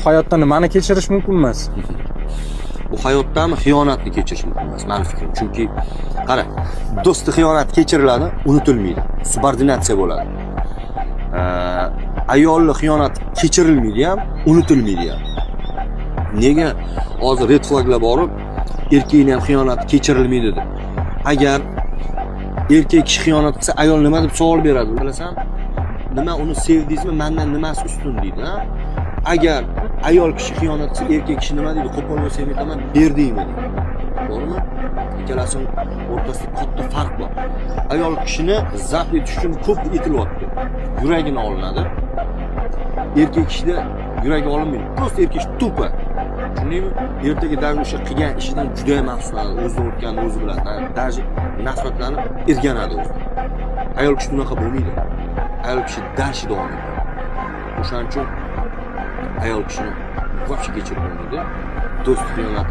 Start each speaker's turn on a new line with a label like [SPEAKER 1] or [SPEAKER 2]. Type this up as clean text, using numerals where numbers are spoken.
[SPEAKER 1] hayotda nimani kechirish mumkin emas?
[SPEAKER 2] Bu hayotdami xiyonatni kechirish mumkin emas, meni fikrim. Chunki qara, do'stni xiyonat kechiriladi, unutilmaydi. Subordinatsiya bo'ladi. Ayolni xiyonat kechirilmaydi ham, unutilmaydi ham. Nega hozir red flaglar borib, erkakning ham xiyonati kechirilmaydi deb. Agar erkak kishi xiyonat qilsa, ayol nima deb savol beradi, bilasan? Nima uni sevdingizmi, mendan nimasi ustun deydi, ha? Agar ayol kishi xiyonat qilsa, erkak kishi nima deydi? Qo'pol bo'lsa aytaman, berdingmi deydi. To'g'rimi? Ikkalasining o'rtasida katta farq bor. Ayol kishini zabt etish uchun ko'p etilyapti. Yuragini olinadi. Erkak kishida yuragi olinmaydi. Prosta erkak tupa. Shundaymi? Ertaga davr o'sha qilgan ishidan juda ham afsuslanadi, o'zini o'tganini o'zi biladi. Даже nafratlanib irganadi o'zi. Ayol kishi bunaqa bo'lmaydi. Ayol kishi dashi davom etadi. O'shaning uchun ayol kishini voqea kechirib bo'lmaydi. Do'st xiyonati